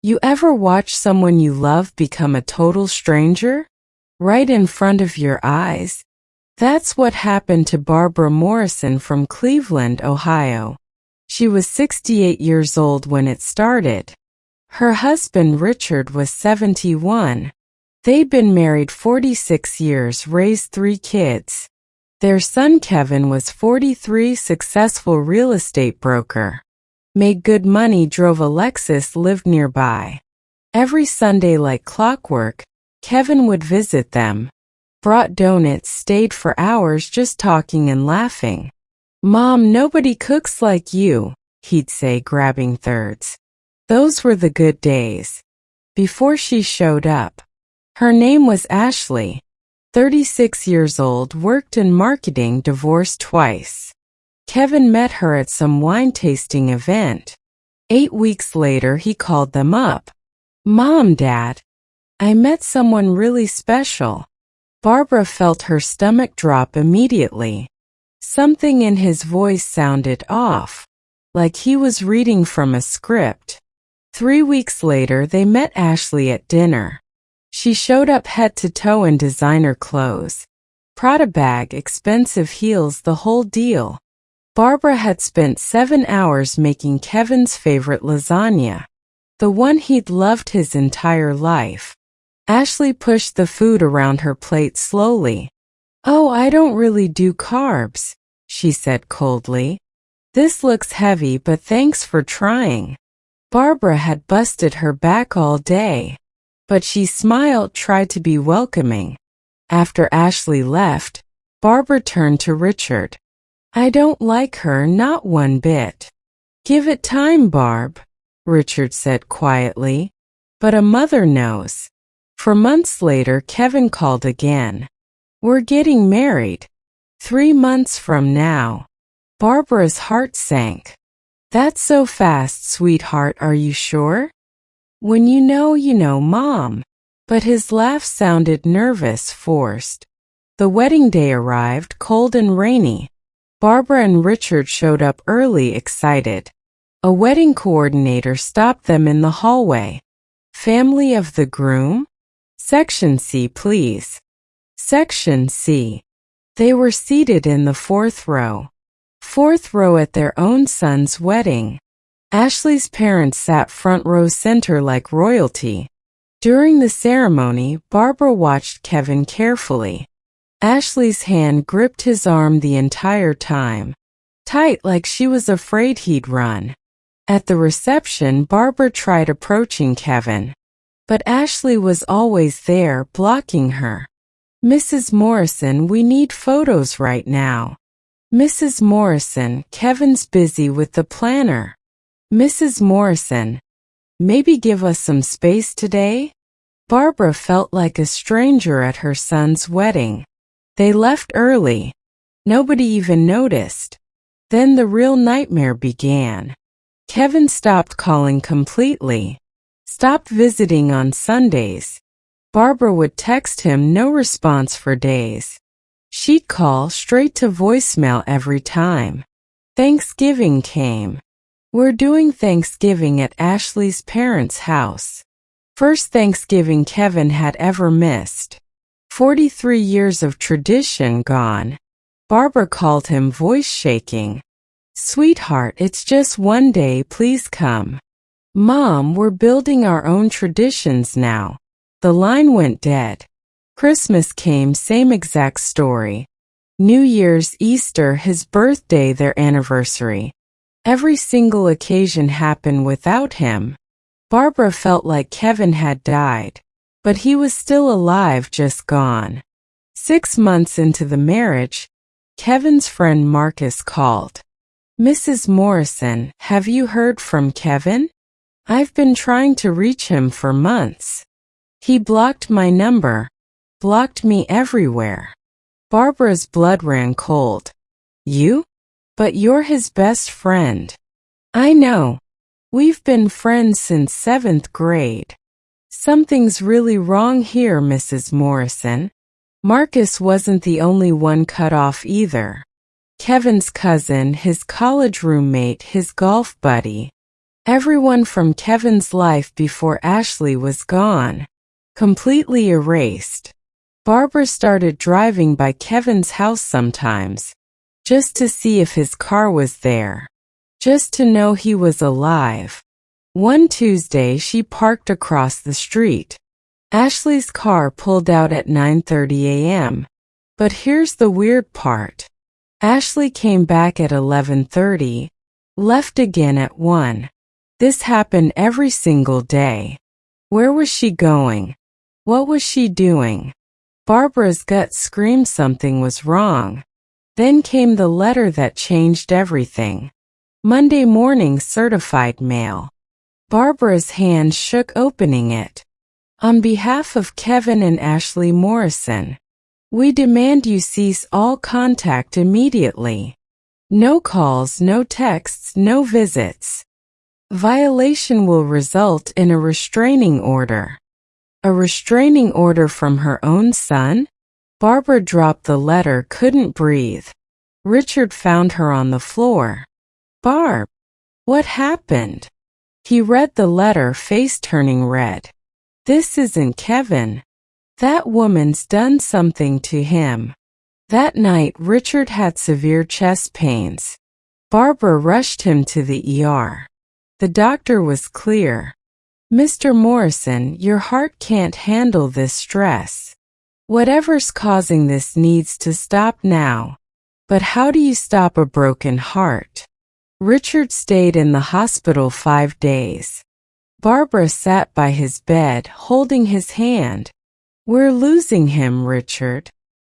You ever watch someone you love become a total stranger? Right in front of your eyes? That's what happened to Barbara Morrison from Cleveland, Ohio. She was 68 years old when it started. Her husband Richard was 71. They'd been married 46 years, raised 3 kids. Their son Kevin was 43, successful real estate broker. Made good money, drove a Lexus, lived nearby. Every Sunday like clockwork, Kevin would visit them. Brought donuts, stayed for hours just talking and laughing. "Mom, nobody cooks like you," he'd say, grabbing thirds. Those were the good days. Before she showed up. Her name was Ashley. 36 years old, worked in marketing, divorced twice. Kevin met her at some wine tasting event. 8 weeks later, he called them up. "Mom, Dad, I met someone really special." Barbara felt her stomach drop immediately. Something in his voice sounded off, like he was reading from a script. 3 weeks later, they met Ashley at dinner. She showed up head to toe in designer clothes. Prada bag, expensive heels, the whole deal. Barbara had spent 7 hours making Kevin's favorite lasagna, the one he'd loved his entire life. Ashley pushed the food around her plate slowly. "Oh, I don't really do carbs," she said coldly. "This looks heavy, but thanks for trying." Barbara had busted her back all day, but she smiled, tried to be welcoming. After Ashley left, Barbara turned to Richard. "I don't like her, not one bit." "Give it time, Barb," Richard said quietly. "But a mother knows." For months later, Kevin called again. "We're getting married. 3 months from now." Barbara's heart sank. "That's so fast, sweetheart, are you sure?" "When you know, Mom." But his laugh sounded nervous, forced. The wedding day arrived, cold and rainy. Barbara and Richard showed up early, excited. A wedding coordinator stopped them in the hallway. "Family of the groom? Section C, please." Section C. They were seated in the 4th row. 4th row at their own son's wedding. Ashley's parents sat front row center like royalty. During the ceremony, Barbara watched Kevin carefully. Ashley's hand gripped his arm the entire time, tight like she was afraid he'd run. At the reception, Barbara tried approaching Kevin, but Ashley was always there, blocking her. "Mrs. Morrison, we need photos right now." "Mrs. Morrison, Kevin's busy with the planner." "Mrs. Morrison, maybe give us some space today?" Barbara felt like a stranger at her son's wedding. They left early. Nobody even noticed. Then the real nightmare began. Kevin stopped calling completely. Stopped visiting on Sundays. Barbara would text him, no response for days. She'd call straight to voicemail every time. Thanksgiving came. "We're doing Thanksgiving at Ashley's parents' house." First Thanksgiving Kevin had ever missed. 43 years of tradition gone. Barbara called him, voice shaking. "Sweetheart, it's just one day, please come." "Mom, we're building our own traditions now." The line went dead. Christmas came, same exact story. New Year's, Easter, his birthday, their anniversary. Every single occasion happened without him. Barbara felt like Kevin had died, but he was still alive, just gone. 6 months into the marriage, Kevin's friend Marcus called. "Mrs. Morrison, have you heard from Kevin? I've been trying to reach him for months. He blocked my number, blocked me everywhere." Barbara's blood ran cold. "You? But you're his best friend." "I know. We've been friends since 7th grade. Something's really wrong here, Mrs. Morrison." Marcus wasn't the only one cut off either. Kevin's cousin, his college roommate, his golf buddy. Everyone from Kevin's life before Ashley was gone, completely erased. Barbara started driving by Kevin's house sometimes, just to see if his car was there, just to know he was alive. One Tuesday she parked across the street. Ashley's car pulled out at 9:30 a.m. But here's the weird part. Ashley came back at 11:30, left again at 1. This happened every single day. Where was she going? What was she doing? Barbara's gut screamed something was wrong. Then came the letter that changed everything. Monday morning certified mail. Barbara's hand shook opening it. On behalf of Kevin and Ashley Morrison, we demand you cease all contact immediately. No calls, no texts, no visits. Violation will result in a restraining order. A restraining order from her own son? Barbara dropped the letter, couldn't breathe. Richard found her on the floor. Barb, what happened? He read the letter, face turning red. This isn't Kevin. That woman's done something to him. That night Richard had severe chest pains. Barbara rushed him to the ER. The doctor was clear. Mr. Morrison, your heart can't handle this stress. Whatever's causing this needs to stop now. But how do you stop a broken heart? Richard stayed in the hospital 5 days. Barbara sat by his bed, holding his hand. We're losing him, Richard.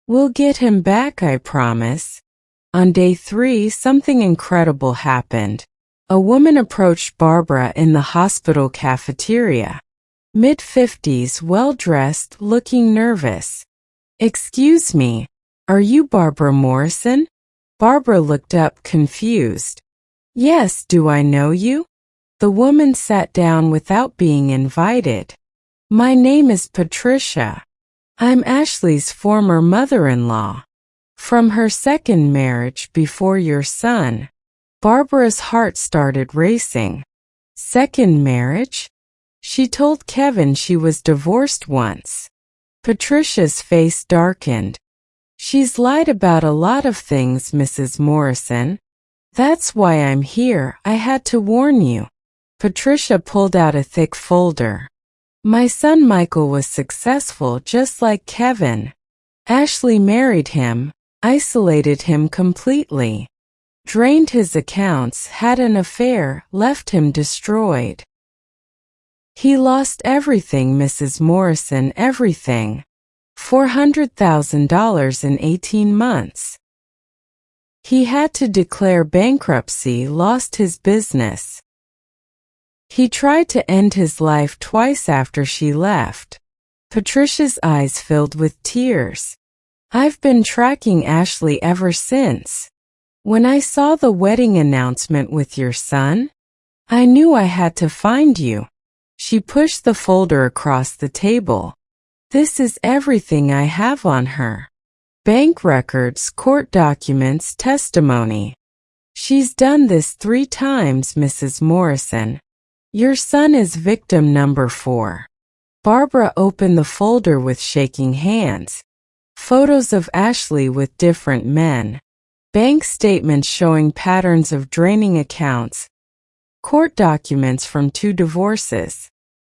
We'll get him back, I promise. On day 3, something incredible happened. A woman approached Barbara in the hospital cafeteria. Mid-50s, well-dressed, looking nervous. Excuse me, are you Barbara Morrison? Barbara looked up, confused. Yes, do I know you? The woman sat down without being invited. My name is Patricia. I'm Ashley's former mother-in-law. From her second marriage before your son. Barbara's heart started racing. Second marriage? She told Kevin she was divorced once. Patricia's face darkened. She's lied about a lot of things, Mrs. Morrison. That's why I'm here, I had to warn you. Patricia pulled out a thick folder. My son Michael was successful just like Kevin. Ashley married him, isolated him completely. Drained his accounts, had an affair, left him destroyed. He lost everything, Mrs. Morrison, everything. $400,000 in 18 months. He had to declare bankruptcy, lost his business. He tried to end his life twice after she left. Patricia's eyes filled with tears. I've been tracking Ashley ever since. When I saw the wedding announcement with your son, I knew I had to find you. She pushed the folder across the table. This is everything I have on her. Bank records, court documents, testimony. She's done this 3 times, Mrs. Morrison. Your son is victim number 4. Barbara opened the folder with shaking hands. Photos of Ashley with different men. Bank statements showing patterns of draining accounts. Court documents from 2 divorces.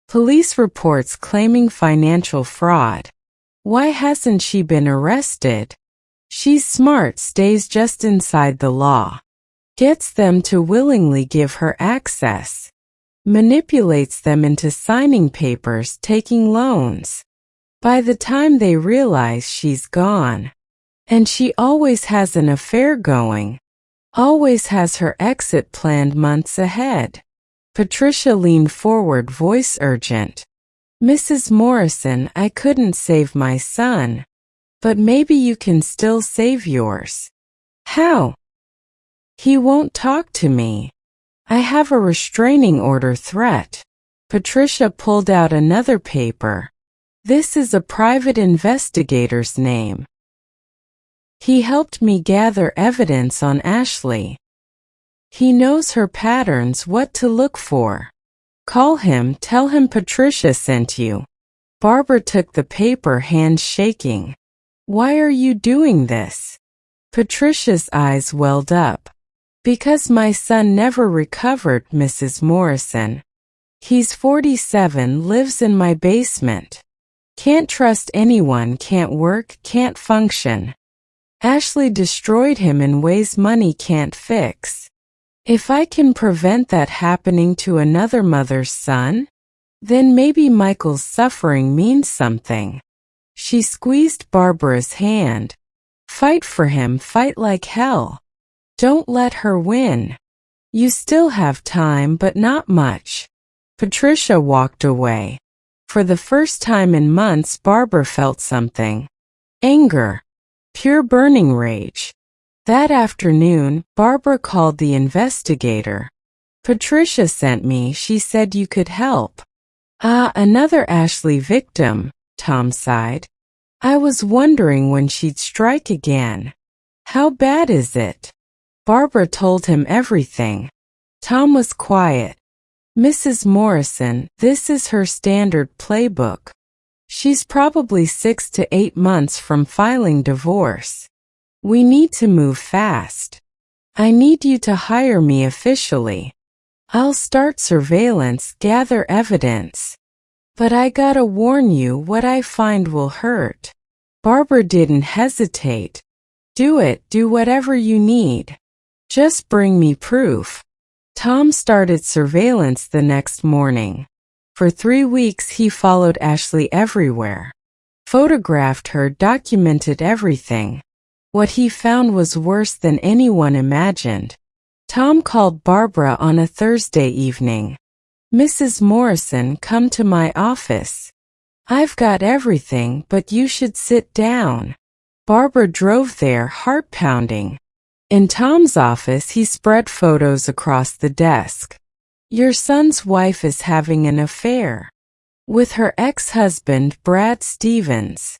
Police reports claiming financial fraud. Why hasn't she been arrested? She's smart, stays just inside the law. Gets them to willingly give her access. Manipulates them into signing papers, taking loans. By the time they realize she's gone. And she always has an affair going. Always has her exit planned months ahead. Patricia leaned forward, voice urgent. Mrs. Morrison, I couldn't save my son. But maybe you can still save yours. How? He won't talk to me. I have a restraining order threat. Patricia pulled out another paper. This is a private investigator's name. He helped me gather evidence on Ashley. He knows her patterns, what to look for. Call him, tell him Patricia sent you. Barbara took the paper, hands shaking. Why are you doing this? Patricia's eyes welled up. Because my son never recovered, Mrs. Morrison. He's 47, lives in my basement. Can't trust anyone, can't work, can't function. Ashley destroyed him in ways money can't fix. If I can prevent that happening to another mother's son, then maybe Michael's suffering means something. She squeezed Barbara's hand. Fight for him, fight like hell. Don't let her win. You still have time, but not much. Patricia walked away. For the first time in months, Barbara felt something. Anger. Pure burning rage. That afternoon, Barbara called the investigator. Patricia sent me, she said you could help. Ah, another Ashley victim, Tom sighed. I was wondering when she'd strike again. How bad is it? Barbara told him everything. Tom was quiet. Mrs. Morrison, this is her standard playbook. She's probably 6 to 8 months from filing divorce. We need to move fast. I need you to hire me officially. I'll start surveillance, gather evidence. But I gotta warn you, what I find will hurt. Barbara didn't hesitate. Do it, do whatever you need. Just bring me proof. Tom started surveillance the next morning. For 3 weeks he followed Ashley everywhere. Photographed her, documented everything. What he found was worse than anyone imagined. Tom called Barbara on a Thursday evening. Mrs. Morrison, come to my office. I've got everything, but you should sit down. Barbara drove there, heart pounding. In Tom's office, he spread photos across the desk. Your son's wife is having an affair with her ex-husband, Brad Stevens.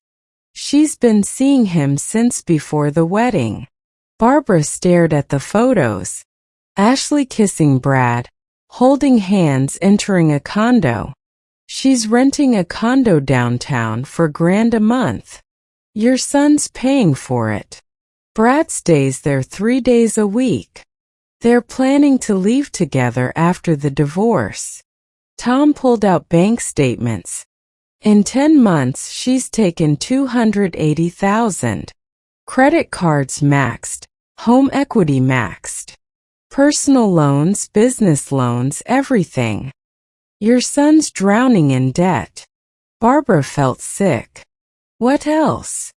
She's been seeing him since before the wedding. Barbara stared at the photos. Ashley kissing Brad, holding hands, entering a condo. She's renting a condo downtown for $1,000 a month. Your son's paying for it. Brad stays there 3 days a week. They're planning to leave together after the divorce. Tom pulled out bank statements. In 10 months, she's taken $280,000. Credit cards maxed. Home equity maxed. Personal loans, business loans, everything. Your son's drowning in debt. Barbara felt sick. What else?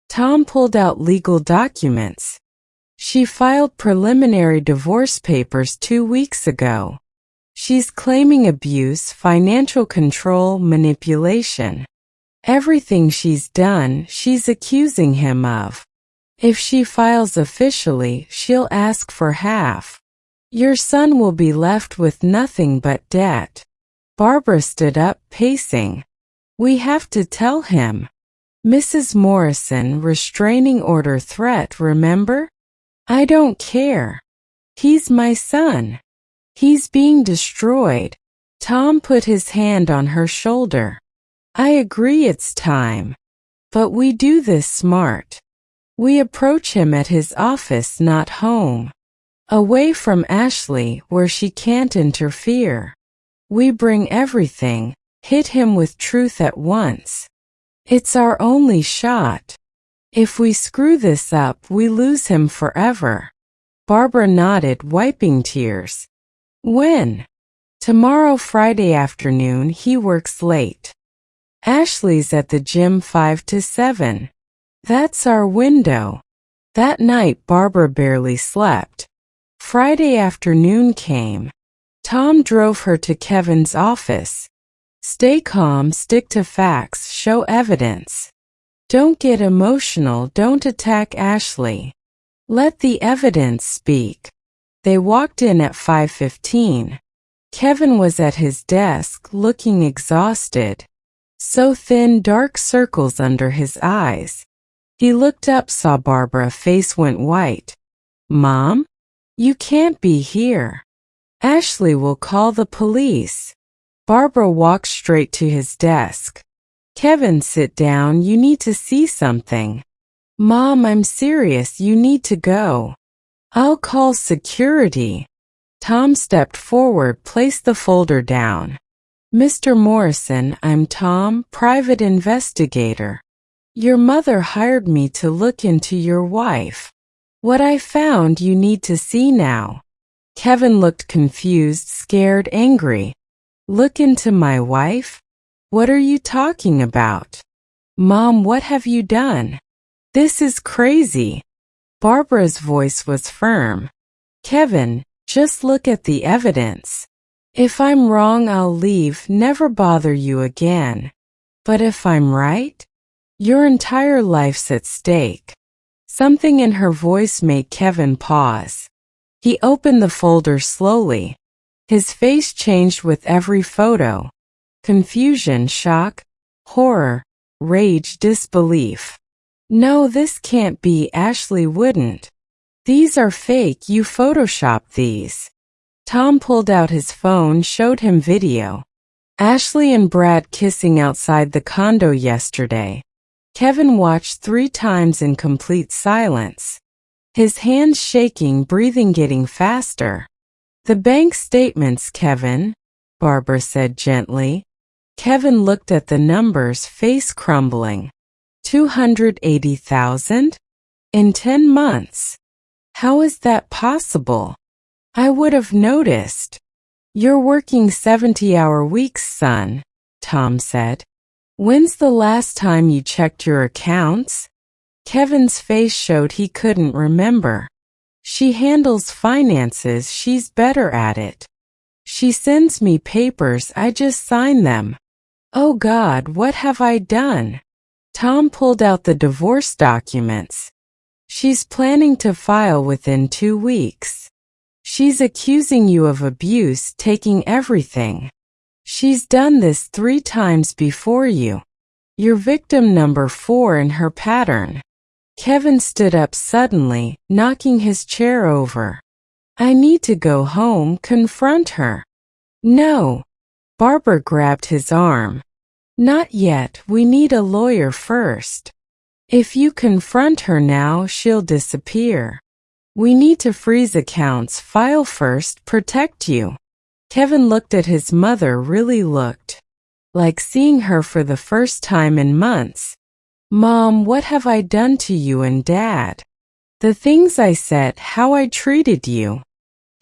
Tom pulled out legal documents. She filed preliminary divorce papers 2 weeks ago. She's claiming abuse, financial control, manipulation. Everything she's done, she's accusing him of. If she files officially, she'll ask for half. Your son will be left with nothing but debt. Barbara stood up, pacing. We have to tell him. Mrs. Morrison, restraining order threat, remember? I don't care. He's my son. He's being destroyed. Tom put his hand on her shoulder. I agree it's time. But we do this smart. We approach him at his office, not home. Away from Ashley, where she can't interfere. We bring everything, hit him with truth at once. It's our only shot. If we screw this up, we lose him forever. Barbara nodded, wiping tears. When? Tomorrow, Friday afternoon. He works late. Ashley's at the gym 5 to 7. That's our window. That night, Barbara barely slept. Friday afternoon came. Tom drove her to Kevin's office. Stay calm, stick to facts, show evidence. Don't get emotional, don't attack Ashley. Let the evidence speak. They walked in at 5:15. Kevin was at his desk, looking exhausted. So thin, dark circles under his eyes. He looked up, saw Barbara, face went white. Mom? You can't be here. Ashley will call the police. Barbara walked straight to his desk. Kevin, sit down, you need to see something. Mom, I'm serious, you need to go. I'll call security. Tom stepped forward, placed the folder down. Mr. Morrison, I'm Tom, private investigator. Your mother hired me to look into your wife. What I found you need to see now. Kevin looked confused, scared, angry. Look into my wife? What are you talking about? Mom, what have you done? This is crazy. Barbara's voice was firm. Kevin, just look at the evidence. If I'm wrong, I'll leave, never bother you again. But if I'm right, your entire life's at stake. Something in her voice made Kevin pause. He opened the folder slowly. His face changed with every photo. Confusion, shock, horror, rage, disbelief. No, this can't be, Ashley wouldn't. These are fake, you photoshopped these. Tom pulled out his phone, showed him video. Ashley and Brad kissing outside the condo yesterday. Kevin watched 3 times in complete silence. His hands shaking, breathing getting faster. The bank statements, Kevin, Barbara said gently. Kevin looked at the numbers, face crumbling. 280,000? In 10 months. How is that possible? I would have noticed. You're working 70-hour weeks, son, Tom said. When's the last time you checked your accounts? Kevin's face showed he couldn't remember. She handles finances, she's better at it. She sends me papers, I just sign them. Oh God, what have I done? Tom pulled out the divorce documents. She's planning to file within 2 weeks. She's accusing you of abuse, taking everything. She's done this 3 times before you. You're victim number 4 in her pattern. Kevin stood up suddenly, knocking his chair over. I need to go home, confront her. No. Barbara grabbed his arm. Not yet, we need a lawyer first. If you confront her now, she'll disappear. We need to freeze accounts, file first, protect you. Kevin looked at his mother, really looked like seeing her for the first time in months. Mom, what have I done to you and Dad? The things I said, how I treated you.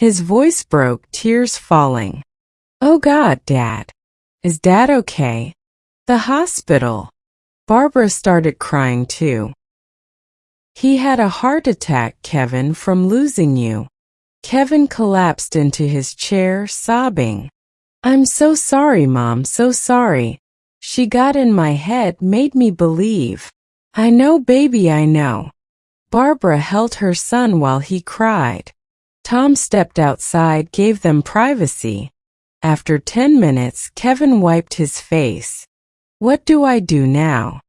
His voice broke, tears falling. Oh God, Dad. Is Dad okay? The hospital. Barbara started crying too. He had a heart attack, Kevin, from losing you. Kevin collapsed into his chair, sobbing. I'm so sorry, Mom, so sorry. She got in my head, made me believe. I know, baby, I know. Barbara held her son while he cried. Tom stepped outside, gave them privacy. After 10 minutes, Kevin wiped his face. What do I do now?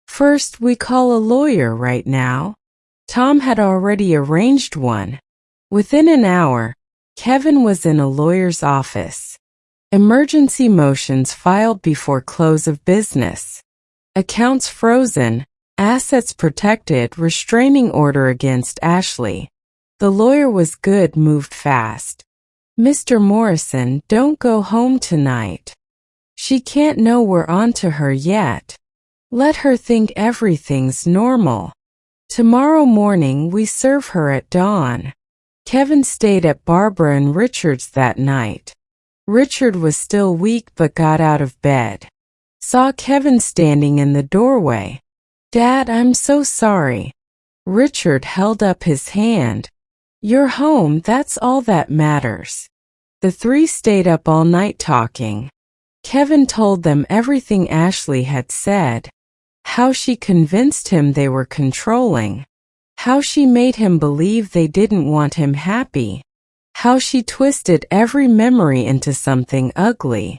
First, we call a lawyer right now. Tom had already arranged one. Within an hour, Kevin was in a lawyer's office. Emergency motions filed before close of business. Accounts frozen, assets protected, restraining order against Ashley. The lawyer was good, moved fast. Mr. Morrison, don't go home tonight. She can't know we're onto her yet. Let her think everything's normal. Tomorrow morning we serve her at dawn. Kevin stayed at Barbara and Richard's that night. Richard was still weak but got out of bed. Saw Kevin standing in the doorway. Dad, I'm so sorry. Richard held up his hand. You're home, that's all that matters. The 3 stayed up all night talking. Kevin told them everything Ashley had said. How she convinced him they were controlling. How she made him believe they didn't want him happy. How she twisted every memory into something ugly.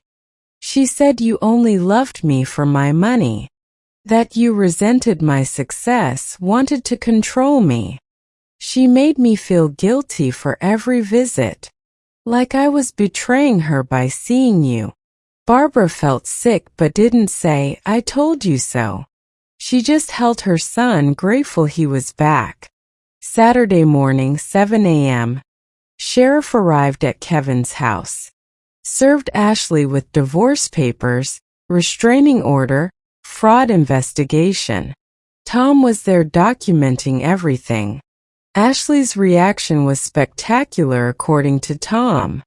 She said you only loved me for my money. That you resented my success, wanted to control me. She made me feel guilty for every visit, like I was betraying her by seeing you. Barbara felt sick but didn't say, "I told you so." She just held her son, grateful he was back. Saturday morning, 7 a.m. Sheriff arrived at Kevin's house. Served Ashley with divorce papers, restraining order, fraud investigation. Tom was there documenting everything. Ashley's reaction was spectacular according to Tom.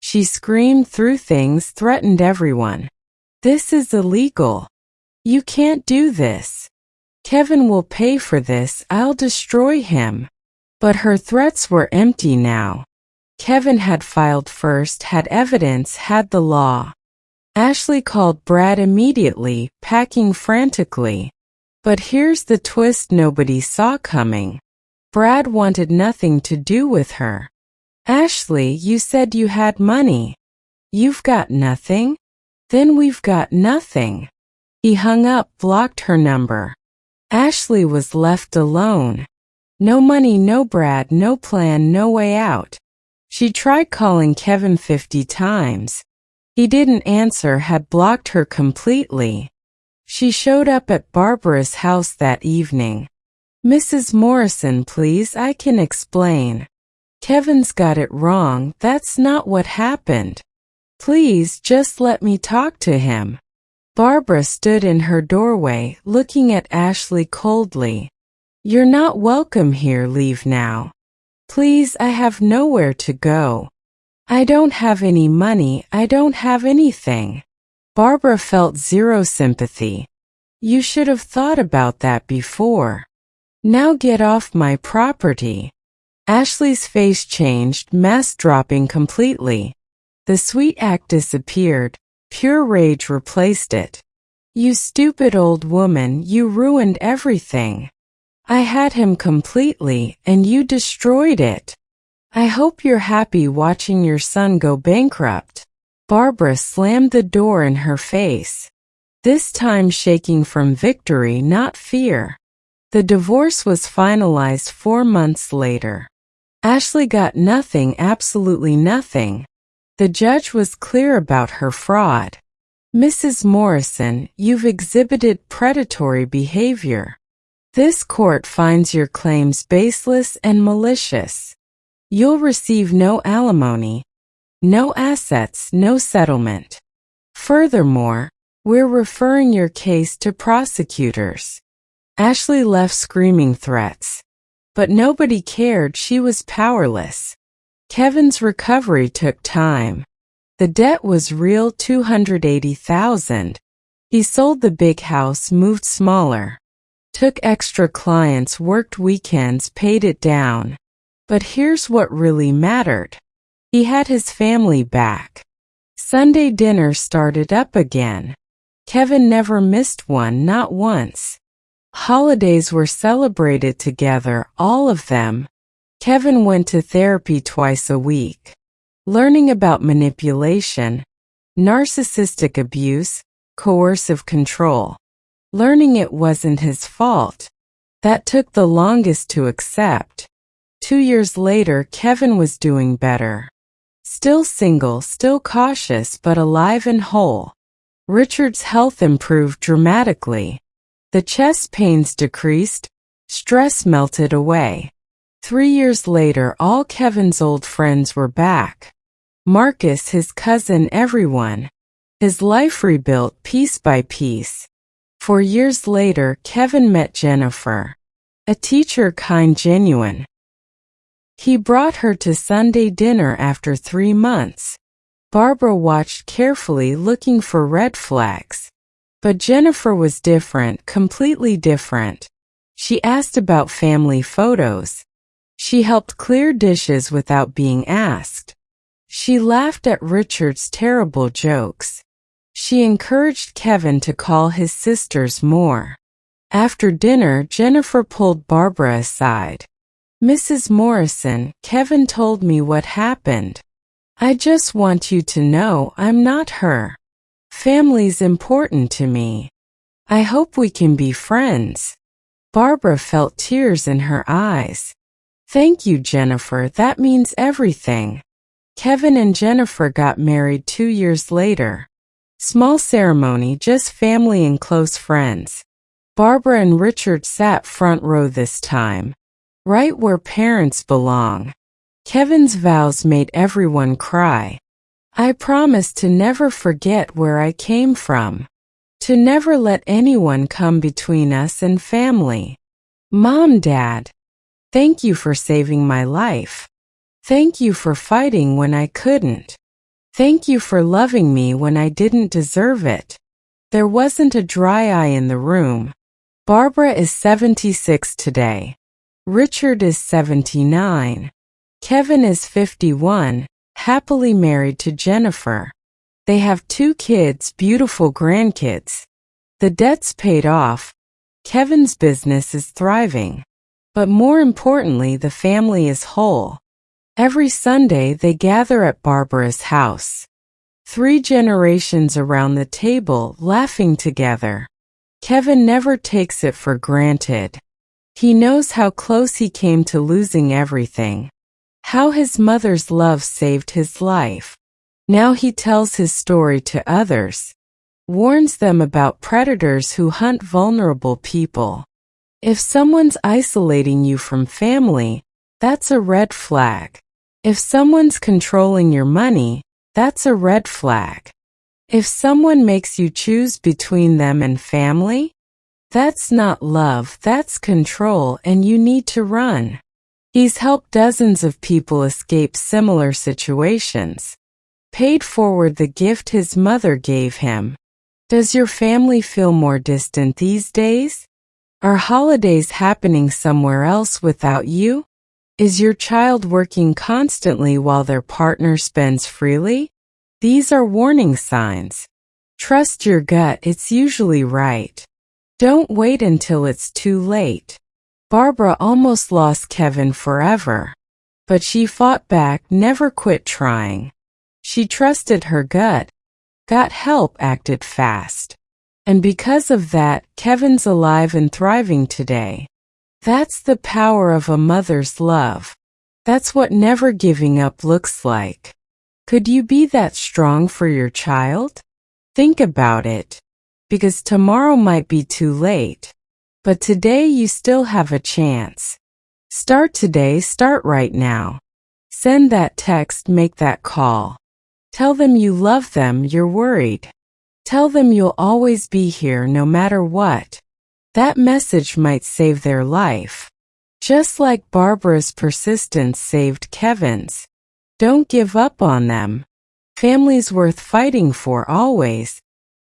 She screamed, threw things, threatened everyone. "This is illegal. You can't do this. Kevin will pay for this. I'll destroy him." But her threats were empty now. Kevin had filed first, had evidence, had the law. Ashley called Brad immediately, packing frantically. But here's the twist nobody saw coming. Brad wanted nothing to do with her. "Ashley, you said you had money. You've got nothing? Then we've got nothing." He hung up, blocked her number. Ashley was left alone. No money, no Brad, no plan, no way out. She tried calling Kevin 50 times. He didn't answer, had blocked her completely. She showed up at Barbara's house that evening. "Mrs. Morrison, please, I can explain. Kevin's got it wrong, that's not what happened. Please, just let me talk to him." Barbara stood in her doorway, looking at Ashley coldly. "You're not welcome here, leave now. Please, I have nowhere to go. I don't have any money, I don't have anything." Barbara felt zero sympathy. "You should have thought about that before. Now get off my property." Ashley's face changed, mask dropping completely. The sweet act disappeared. Pure rage replaced it. "You stupid old woman, you ruined everything. I had him completely, and you destroyed it. I hope you're happy watching your son go bankrupt." Barbara slammed the door in her face, this time shaking from victory, not fear. The divorce was finalized 4 months later. Ashley got nothing, absolutely nothing. The judge was clear about her fraud. "Mrs. Morrison, you've exhibited predatory behavior. This court finds your claims baseless and malicious. You'll receive no alimony, no assets, no settlement. Furthermore, we're referring your case to prosecutors." Ashley left screaming threats. But nobody cared, she was powerless. Kevin's recovery took time. The debt was real, $280,000. He sold the big house, moved smaller. Took extra clients, worked weekends, paid it down. But here's what really mattered. He had his family back. Sunday dinner started up again. Kevin never missed one, not once. Holidays were celebrated together, all of them. Kevin went to therapy twice a week, learning about manipulation, narcissistic abuse, coercive control. Learning it wasn't his fault. That took the longest to accept. 2 years later, Kevin was doing better. Still single, still cautious, but alive and whole. Richard's health improved dramatically. The chest pains decreased, stress melted away. 3 years later, all Kevin's old friends were back. Marcus, his cousin, everyone. His life rebuilt piece by piece. 4 years later, Kevin met Jennifer. A teacher, kind, genuine. He brought her to Sunday dinner after 3 months. Barbara watched carefully, looking for red flags. But Jennifer was different, completely different. She asked about family photos. She helped clear dishes without being asked. She laughed at Richard's terrible jokes. She encouraged Kevin to call his sisters more. After dinner, Jennifer pulled Barbara aside. "Mrs. Morrison, Kevin told me what happened. I just want you to know I'm not her. Family's important to me. I hope we can be friends." Barbara felt tears in her eyes. Thank you, Jennifer. That means everything. Kevin and Jennifer got married 2 years later. Small ceremony, just family and close friends. Barbara and Richard sat front row this time, right where parents belong. Kevin's vows made everyone cry. I promised to never forget where I came from, to never let anyone come between us and family. Mom, Dad, thank you for saving my life. Thank you for fighting when I couldn't. Thank you for loving me when I didn't deserve it. There wasn't a dry eye in the room. Barbara is 76 today. Richard is 79. Kevin is 51, happily married to Jennifer. They have 2 kids, beautiful grandkids. The debt's paid off. Kevin's business is thriving. But more importantly, the family is whole. Every Sunday they gather at Barbara's house. 3 generations around the table laughing together. Kevin never takes it for granted. He knows how close he came to losing everything. How his mother's love saved his life. Now he tells his story to others. Warns them about predators who hunt vulnerable people. If someone's isolating you from family, that's a red flag. If someone's controlling your money, that's a red flag. If someone makes you choose between them and family, that's not love, that's control, and you need to run. He's helped dozens of people escape similar situations. Paid forward the gift his mother gave him. Does your family feel more distant these days? Are holidays happening somewhere else without you? Is your child working constantly while their partner spends freely? These are warning signs. Trust your gut, it's usually right. Don't wait until it's too late. Barbara almost lost Kevin forever. But she fought back, never quit trying. She trusted her gut, got help, acted fast. And because of that, Kevin's alive and thriving today. That's the power of a mother's love. That's what never giving up looks like. Could you be that strong for your child? Think about it. Because tomorrow might be too late. But today you still have a chance. Start today, start right now. Send that text, make that call. Tell them you love them, you're worried. Tell them you'll always be here no matter what. That message might save their life. Just like Barbara's persistence saved Kevin's. Don't give up on them. Family's worth fighting for always.